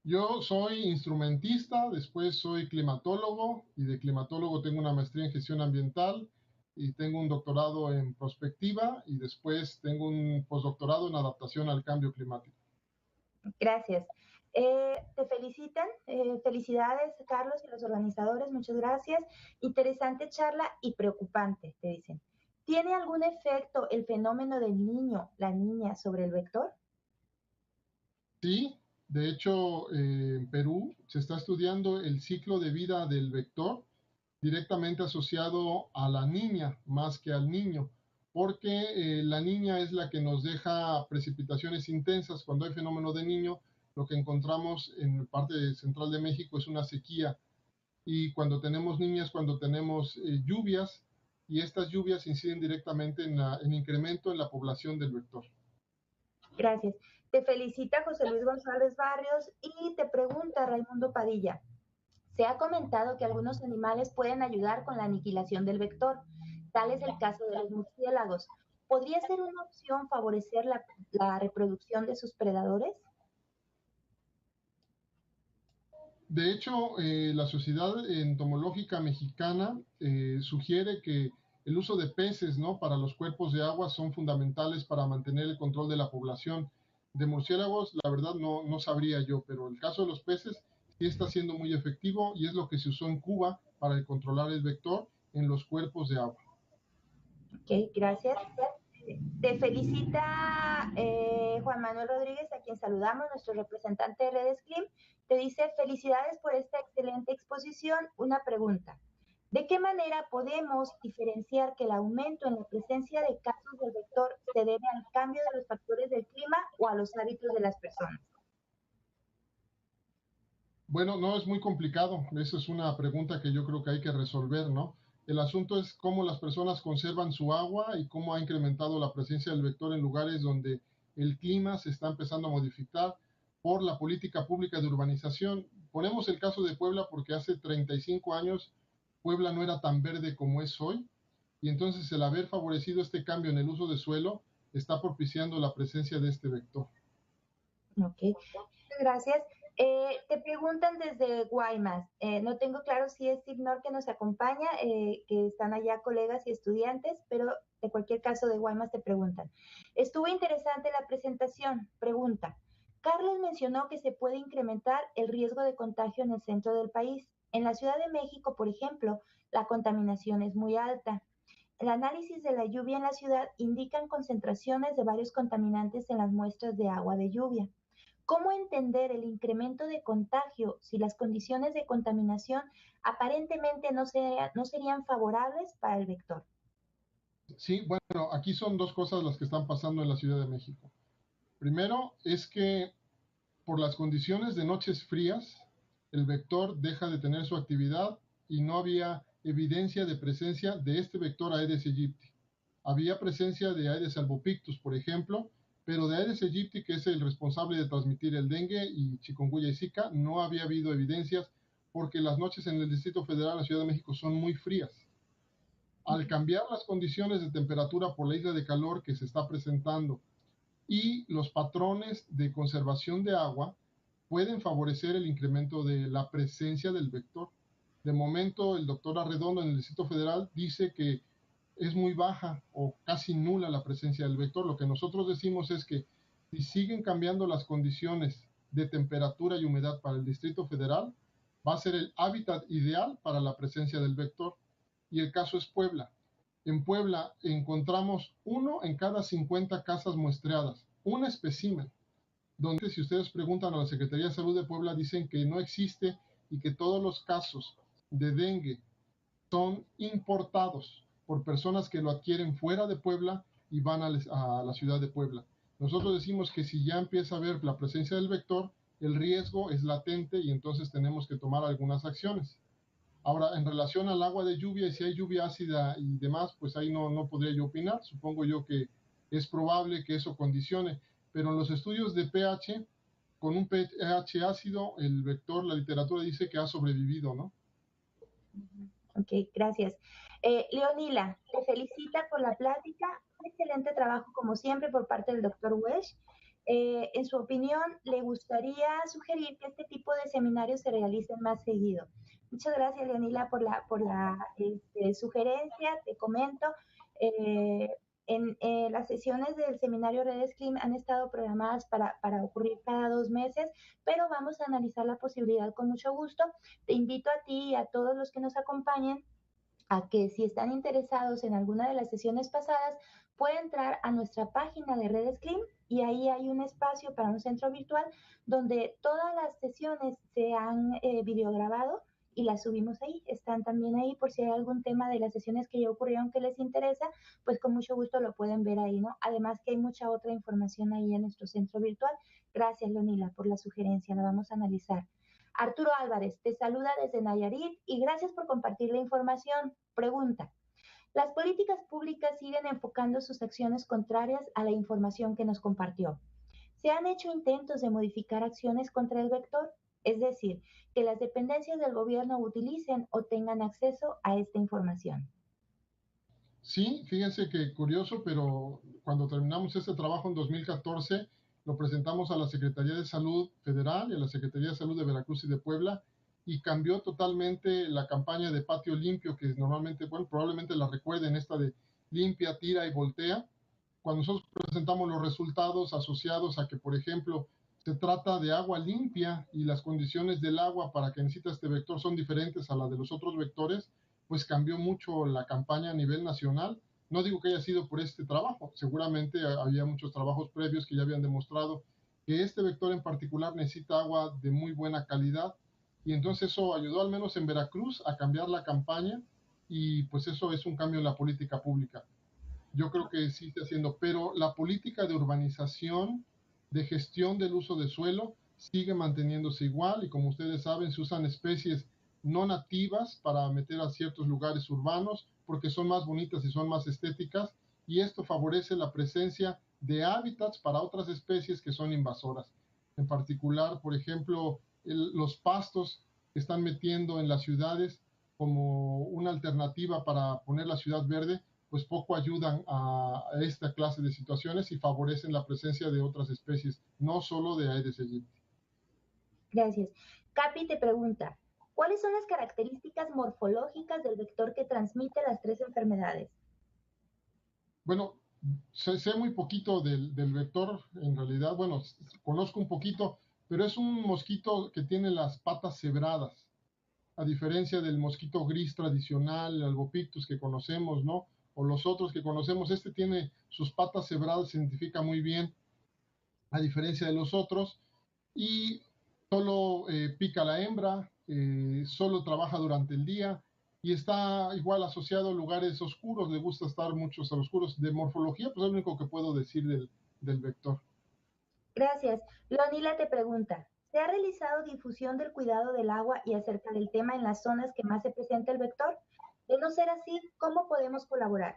Yo soy instrumentista, después soy climatólogo y de climatólogo tengo una maestría en gestión ambiental y tengo un doctorado en prospectiva y después tengo un postdoctorado en adaptación al cambio climático. Gracias. Te felicitan, felicidades Carlos y los organizadores, muchas gracias. Interesante charla y preocupante, te dicen. ¿Tiene algún efecto el fenómeno del niño, la niña sobre el vector? Sí, de hecho en Perú se está estudiando el ciclo de vida del vector directamente asociado a la niña más que al niño, porque la niña es la que nos deja precipitaciones intensas. Cuando hay fenómeno de niño, lo que encontramos en parte central de México es una sequía, y cuando tenemos niñas, cuando tenemos lluvias, y estas lluvias inciden directamente en incremento en la población del vector. Gracias. Te felicita José Luis González Barrios y te pregunta Raimundo Padilla. Se ha comentado que algunos animales pueden ayudar con la aniquilación del vector. Tal es el caso de los murciélagos. ¿Podría ser una opción favorecer la reproducción de sus predadores? De hecho, la Sociedad Entomológica Mexicana sugiere que el uso de peces, ¿no?, para los cuerpos de agua son fundamentales para mantener el control de la población. De murciélagos, la verdad no sabría yo, pero el caso de los peces sí está siendo muy efectivo y es lo que se usó en Cuba para controlar el vector en los cuerpos de agua. Ok, gracias. Te felicita Juan Manuel Rodríguez, a quien saludamos, nuestro representante de Redes CLIM. Te dice felicidades por esta excelente exposición. Una pregunta. ¿De qué manera podemos diferenciar que el aumento en la presencia de casos del vector se debe al cambio de los factores del clima o a los hábitos de las personas? Bueno, no es muy complicado. Esa es una pregunta que yo creo que hay que resolver, ¿no? El asunto es cómo las personas conservan su agua y cómo ha incrementado la presencia del vector en lugares donde el clima se está empezando a modificar por la política pública de urbanización. Ponemos el caso de Puebla porque hace 35 años Puebla no era tan verde como es hoy, y entonces el haber favorecido este cambio en el uso de suelo está propiciando la presencia de este vector. Ok, gracias. Te preguntan desde Guaymas, no tengo claro si es Ignor que nos acompaña, que están allá colegas y estudiantes, pero de cualquier caso de Guaymas te preguntan. Estuvo interesante la presentación. Pregunta, Carlos mencionó que se puede incrementar el riesgo de contagio en el centro del país. En la Ciudad de México, por ejemplo, la contaminación es muy alta. El análisis de la lluvia en la ciudad indican concentraciones de varios contaminantes en las muestras de agua de lluvia. ¿Cómo entender el incremento de contagio si las condiciones de contaminación aparentemente no serían favorables para el vector? Sí, bueno, aquí son dos cosas las que están pasando en la Ciudad de México. Primero es que por las condiciones de noches frías, el vector deja de tener su actividad y no había evidencia de presencia de este vector Aedes aegypti. Había presencia de Aedes albopictus, por ejemplo, pero de Aedes aegypti, que es el responsable de transmitir el dengue y chikungunya y zika, no había habido evidencias porque las noches en el Distrito Federal, en la Ciudad de México, son muy frías. Al cambiar las condiciones de temperatura por la isla de calor que se está presentando y los patrones de conservación de agua, pueden favorecer el incremento de la presencia del vector. De momento, el doctor Arredondo en el Distrito Federal dice que es muy baja o casi nula la presencia del vector. Lo que nosotros decimos es que si siguen cambiando las condiciones de temperatura y humedad para el Distrito Federal, va a ser el hábitat ideal para la presencia del vector. Y el caso es Puebla. En Puebla encontramos 1 en cada 50 casas muestreadas, un espécimen, donde si ustedes preguntan a la Secretaría de Salud de Puebla dicen que no existe y que todos los casos de dengue son importados. por personas que lo adquieren fuera de Puebla y van a la ciudad de Puebla. Nosotros decimos que si ya empieza a haber la presencia del vector, el riesgo es latente y entonces tenemos que tomar algunas acciones. Ahora, en relación al agua de lluvia, y si hay lluvia ácida y demás, pues ahí no podría yo opinar. Supongo yo que es probable que eso condicione. Pero en los estudios de pH, con un pH ácido, el vector, la literatura dice que ha sobrevivido, ¿no? Ok, gracias. Leonila, te felicita por la plática. Un excelente trabajo, como siempre, por parte del doctor Wesh. En su opinión, le gustaría sugerir que este tipo de seminarios se realicen más seguido. Muchas gracias, Leonila, por la sugerencia. Te comento, eh, en las sesiones del seminario Redes Clean han estado programadas para ocurrir cada 2 meses, pero vamos a analizar la posibilidad con mucho gusto. Te invito a ti y a todos los que nos acompañen a que si están interesados en alguna de las sesiones pasadas, pueden entrar a nuestra página de Redes Clean y ahí hay un espacio para un centro virtual donde todas las sesiones se han videograbado y las subimos ahí. Están también ahí por si hay algún tema de las sesiones que ya ocurrieron que les interesa, pues con mucho gusto lo pueden ver ahí, ¿no? Además que hay mucha otra información ahí en nuestro centro virtual. Gracias, Leonila, por la sugerencia. La vamos a analizar. Arturo Álvarez te saluda desde Nayarit y gracias por compartir la información. Pregunta. Las políticas públicas siguen enfocando sus acciones contrarias a la información que nos compartió. ¿Se han hecho intentos de modificar acciones contra el vector? Es decir, que las dependencias del gobierno utilicen o tengan acceso a esta información. Sí, fíjense que curioso, pero cuando terminamos este trabajo en 2014, lo presentamos a la Secretaría de Salud Federal y a la Secretaría de Salud de Veracruz y de Puebla, y cambió totalmente la campaña de patio limpio, que normalmente, bueno, probablemente la recuerden, esta de limpia, tira y voltea. Cuando nosotros presentamos los resultados asociados a que, por ejemplo, se trata de agua limpia y las condiciones del agua para que necesita este vector son diferentes a las de los otros vectores, pues cambió mucho la campaña a nivel nacional. No digo que haya sido por este trabajo, seguramente había muchos trabajos previos que ya habían demostrado que este vector en particular necesita agua de muy buena calidad, y entonces eso ayudó al menos en Veracruz a cambiar la campaña, y pues eso es un cambio en la política pública. Yo creo que sí está haciendo, pero la política de urbanización, de gestión del uso de suelo, sigue manteniéndose igual, y como ustedes saben, se usan especies no nativas para meter a ciertos lugares urbanos porque son más bonitas y son más estéticas, y esto favorece la presencia de hábitats para otras especies que son invasoras. En particular, por ejemplo, los pastos que están metiendo en las ciudades como una alternativa para poner la ciudad verde, pues poco ayudan a esta clase de situaciones y favorecen la presencia de otras especies, no solo de Aedes aegypti. Gracias. Capi te pregunta, ¿cuáles son las características morfológicas del vector que transmite las tres enfermedades? Bueno, sé muy poquito del vector, en realidad, bueno, conozco un poquito, pero es un mosquito que tiene las patas cebradas, a diferencia del mosquito gris tradicional, el Albopictus que conocemos, ¿no? O los otros que conocemos, este tiene sus patas cebradas, se identifica muy bien, a diferencia de los otros, y solo pica la hembra, solo trabaja durante el día y está igual asociado a lugares oscuros, le gusta estar muchos a los oscuros. De morfología, pues es lo único que puedo decir del vector. Gracias. Leonila te pregunta, ¿se ha realizado difusión del cuidado del agua y acerca del tema en las zonas que más se presenta el vector? De no ser así, ¿cómo podemos colaborar?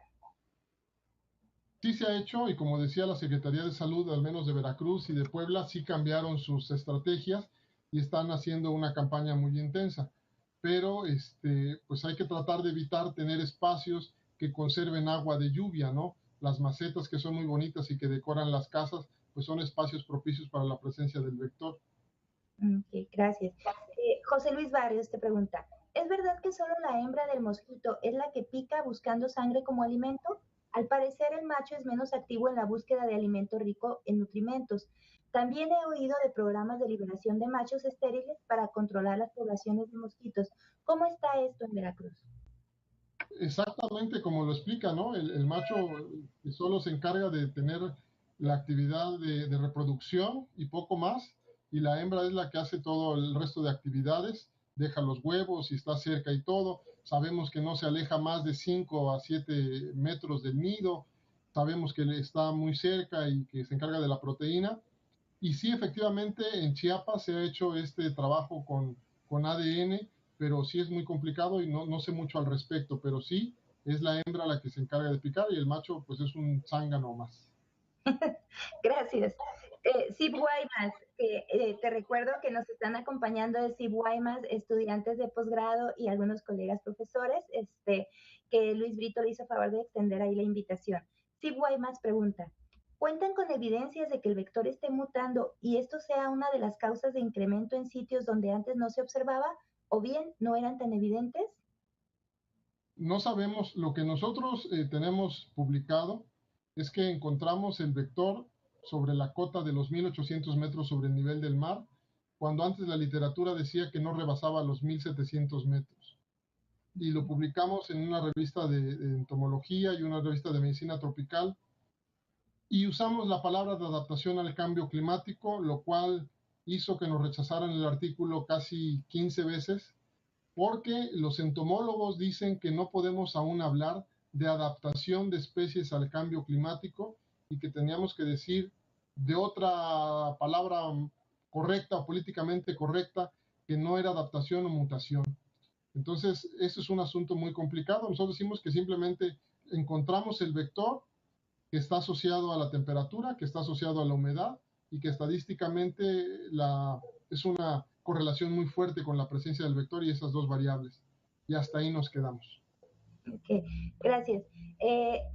Sí se ha hecho, y como decía la Secretaría de Salud, al menos de Veracruz y de Puebla, sí cambiaron sus estrategias y están haciendo una campaña muy intensa. Pero pues hay que tratar de evitar tener espacios que conserven agua de lluvia, ¿no? Las macetas, que son muy bonitas y que decoran las casas, pues son espacios propicios para la presencia del vector. Ok, gracias. José Luis Barrios te pregunta, ¿es verdad que solo la hembra del mosquito es la que pica buscando sangre como alimento? Al parecer el macho es menos activo en la búsqueda de alimento rico en nutrimentos. También he oído de programas de liberación de machos estériles para controlar las poblaciones de mosquitos. ¿Cómo está esto en Veracruz? Exactamente como lo explica, ¿no? El macho solo se encarga de tener la actividad de reproducción y poco más, y la hembra es la que hace todo el resto de actividades, deja los huevos y está cerca y todo. sabemos que no se aleja más de 5 a 7 metros del nido, sabemos que está muy cerca y que se encarga de la proteína. Y sí, efectivamente, en Chiapas se ha hecho este trabajo con ADN, pero sí es muy complicado y no sé mucho al respecto, pero sí es la hembra la que se encarga de picar y el macho pues es un zángano más. Gracias. Sib Guaymas, te recuerdo que nos están acompañando de Sib Guaymas, estudiantes de posgrado y algunos colegas profesores, que Luis Brito le hizo favor de extender ahí la invitación. Sib Guaymas pregunta, ¿cuentan con evidencias de que el vector esté mutando y esto sea una de las causas de incremento en sitios donde antes no se observaba o bien no eran tan evidentes? No sabemos, lo que nosotros tenemos publicado es que encontramos el vector sobre la cota de los 1800 metros sobre el nivel del mar, cuando antes la literatura decía que no rebasaba los 1700 metros. Y lo publicamos en una revista de entomología y una revista de medicina tropical, y usamos la palabra de adaptación al cambio climático, lo cual hizo que nos rechazaran el artículo casi 15 veces, porque los entomólogos dicen que no podemos aún hablar de adaptación de especies al cambio climático y que teníamos que decir de otra palabra correcta o políticamente correcta que no era adaptación o mutación. Entonces, eso es un asunto muy complicado. Nosotros decimos que simplemente encontramos el vector que está asociado a la temperatura, que está asociado a la humedad y que estadísticamente es una correlación muy fuerte con la presencia del vector y esas dos variables. Y hasta ahí nos quedamos. Ok, gracias.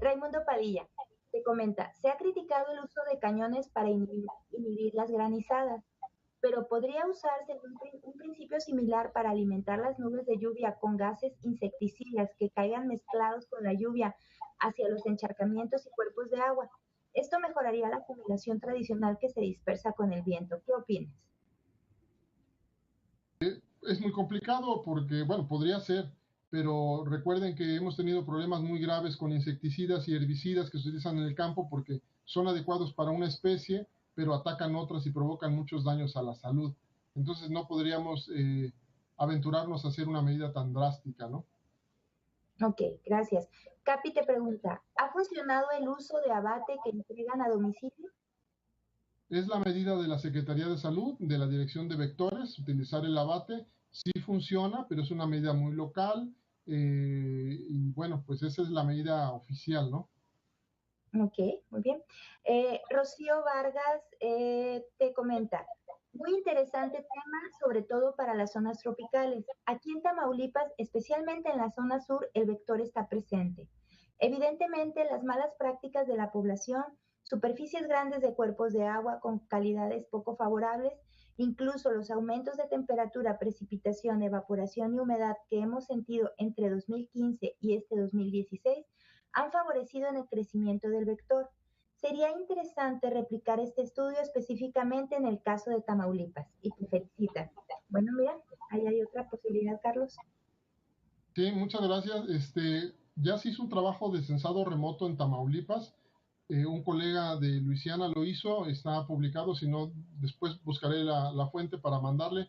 Raimundo Padilla te comenta, se ha criticado el uso de cañones para inhibir las granizadas, pero podría usarse un principio similar para alimentar las nubes de lluvia con gases insecticidas que caigan mezclados con la lluvia hacia los encharcamientos y cuerpos de agua. Esto mejoraría la fumigación tradicional que se dispersa con el viento. ¿Qué opinas? Es muy complicado porque, bueno, podría ser, pero recuerden que hemos tenido problemas muy graves con insecticidas y herbicidas que se utilizan en el campo porque son adecuados para una especie, pero atacan otras y provocan muchos daños a la salud. Entonces no podríamos aventurarnos a hacer una medida tan drástica, ¿no? Ok, gracias. Capi te pregunta, ¿ha funcionado el uso de abate que entregan a domicilio? Es la medida de la Secretaría de Salud, de la Dirección de Vectores, utilizar el abate. Sí funciona, pero es una medida muy local. Y bueno, pues esa es la medida oficial, ¿no? Ok, muy bien. Rocío Vargas te comenta, muy interesante tema, sobre todo para las zonas tropicales. Aquí en Tamaulipas, especialmente en la zona sur, el vector está presente. Evidentemente, las malas prácticas de la población, superficies grandes de cuerpos de agua con calidades poco favorables, incluso los aumentos de temperatura, precipitación, evaporación y humedad que hemos sentido entre 2015 y este 2016, han favorecido en el crecimiento del vector. Sería interesante replicar este estudio específicamente en el caso de Tamaulipas. Y te felicitan. Bueno, mira, ahí hay otra posibilidad, Carlos. Sí, muchas gracias. Ya se hizo un trabajo de censado remoto en Tamaulipas. Un colega de Luisiana lo hizo, está publicado, si no, después buscaré la fuente para mandarle.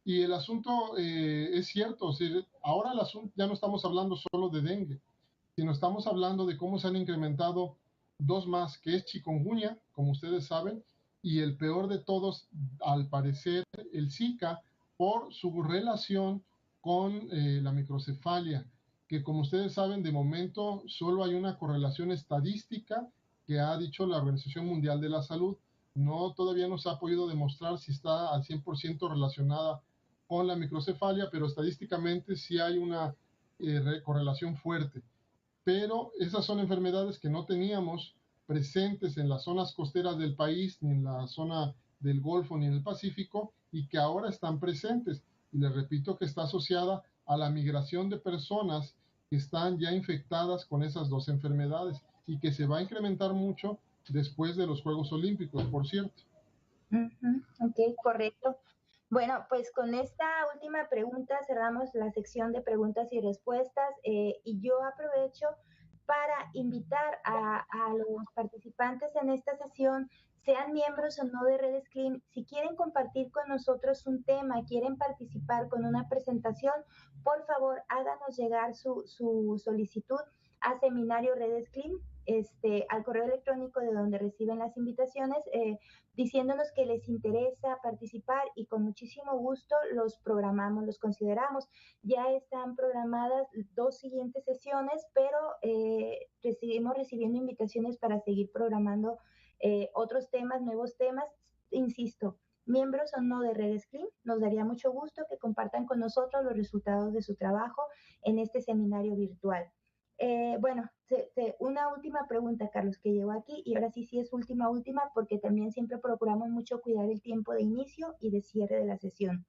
Y el asunto es cierto, o sea, ahora el asunto ya no estamos hablando solo de dengue, sino estamos hablando de cómo se han incrementado dos más, que es chikungunya, como ustedes saben, y el peor de todos, al parecer, el Zika, por su relación con la microcefalia, que como ustedes saben, de momento solo hay una correlación estadística que ha dicho la Organización Mundial de la Salud. No, todavía no se ha podido demostrar si está al 100% relacionada con la microcefalia, pero estadísticamente sí hay una correlación fuerte. Pero esas son enfermedades que no teníamos presentes en las zonas costeras del país, ni en la zona del Golfo, ni en el Pacífico, y que ahora están presentes. Y les repito que está asociada a la migración de personas que están ya infectadas con esas dos enfermedades y que se va a incrementar mucho después de los Juegos Olímpicos, por cierto. Ok, correcto. Bueno, pues con esta última pregunta cerramos la sección de preguntas y respuestas y yo aprovecho para invitar a los participantes en esta sesión, sean miembros o no de Redes Clean, si quieren compartir con nosotros un tema, quieren participar con una presentación, por favor háganos llegar su solicitud a Seminario Redes Clean, al correo electrónico de donde reciben las invitaciones, diciéndonos que les interesa participar y con muchísimo gusto los programamos, los consideramos. Ya están programadas 2 siguientes sesiones, pero seguimos recibiendo invitaciones para seguir programando otros temas, nuevos temas. Insisto, miembros o no de Redes Clean, nos daría mucho gusto que compartan con nosotros los resultados de su trabajo en este seminario virtual. Bueno, una última pregunta, Carlos, que llegó aquí, y ahora sí es última, porque también siempre procuramos mucho cuidar el tiempo de inicio y de cierre de la sesión.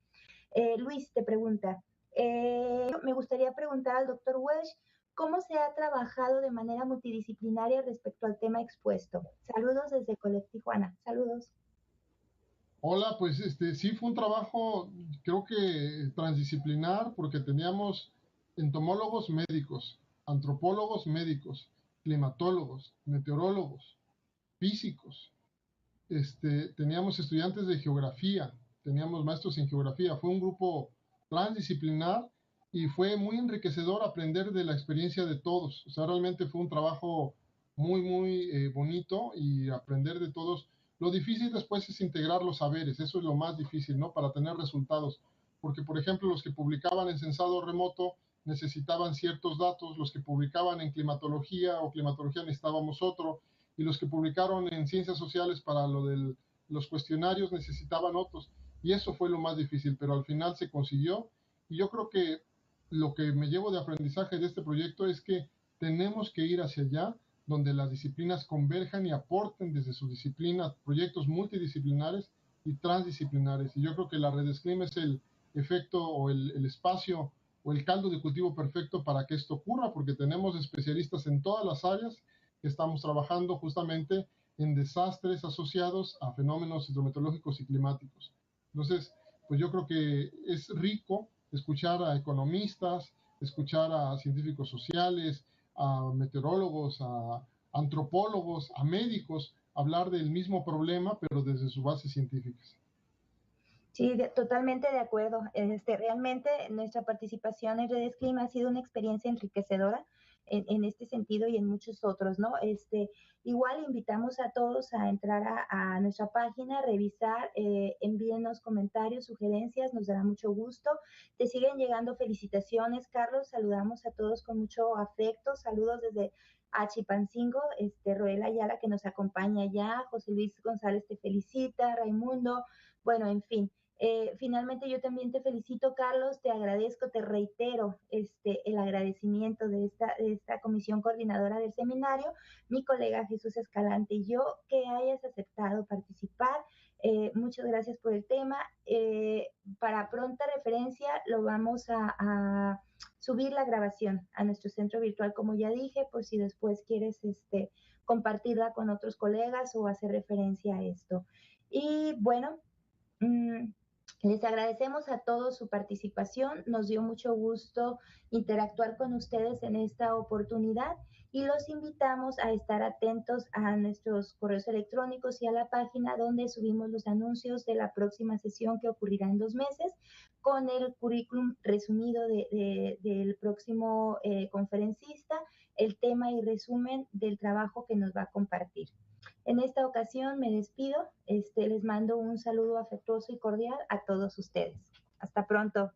Luis te pregunta, me gustaría preguntar al doctor Welsh, ¿cómo se ha trabajado de manera multidisciplinaria respecto al tema expuesto? Saludos desde Colec Tijuana. Saludos. Hola, pues sí fue un trabajo, creo que transdisciplinar, porque teníamos entomólogos médicos, antropólogos médicos, climatólogos, meteorólogos, físicos, teníamos estudiantes de geografía, teníamos maestros en geografía. Fue un grupo transdisciplinar y fue muy enriquecedor aprender de la experiencia de todos. O sea, realmente fue un trabajo muy, muy bonito, y aprender de todos. Lo difícil después es integrar los saberes, eso es lo más difícil, ¿no? Para tener resultados. Porque, por ejemplo, los que publicaban en censado remoto necesitaban ciertos datos, los que publicaban en climatología o climatología necesitábamos otro, y los que publicaron en ciencias sociales para lo de los cuestionarios necesitaban otros. Y eso fue lo más difícil, pero al final se consiguió. Y yo creo que lo que me llevo de aprendizaje de este proyecto es que tenemos que ir hacia allá, donde las disciplinas converjan y aporten desde su disciplina proyectos multidisciplinares y transdisciplinares. Y yo creo que la Redes Clean es el efecto o el espacio o el caldo de cultivo perfecto para que esto ocurra, porque tenemos especialistas en todas las áreas que estamos trabajando justamente en desastres asociados a fenómenos hidrometeorológicos y climáticos. Entonces, pues yo creo que es rico escuchar a economistas, escuchar a científicos sociales, a meteorólogos, a antropólogos, a médicos, hablar del mismo problema, pero desde sus bases científicas. Sí, totalmente de acuerdo. Realmente nuestra participación en Redes Clean ha sido una experiencia enriquecedora en este sentido y en muchos otros, ¿no? Igual invitamos a todos a entrar a nuestra página, revisar, envíenos comentarios, sugerencias, nos dará mucho gusto. Te siguen llegando felicitaciones, Carlos, saludamos a todos con mucho afecto, saludos desde Achipancingo, Roel Ayala que nos acompaña allá, José Luis González te felicita, Raimundo, bueno, en fin. Finalmente yo también te felicito, Carlos, te agradezco, te reitero el agradecimiento de esta comisión coordinadora del seminario, mi colega Jesús Escalante y yo, que hayas aceptado participar. Muchas gracias por el tema. Para pronta referencia lo vamos a subir la grabación a nuestro centro virtual, como ya dije, por si después quieres compartirla con otros colegas o hacer referencia a esto. Y bueno, les agradecemos a todos su participación, nos dio mucho gusto interactuar con ustedes en esta oportunidad y los invitamos a estar atentos a nuestros correos electrónicos y a la página donde subimos los anuncios de la próxima sesión que ocurrirá en 2 meses con el currículum resumido del próximo conferencista, el tema y resumen del trabajo que nos va a compartir. En esta ocasión me despido, les mando un saludo afectuoso y cordial a todos ustedes. Hasta pronto.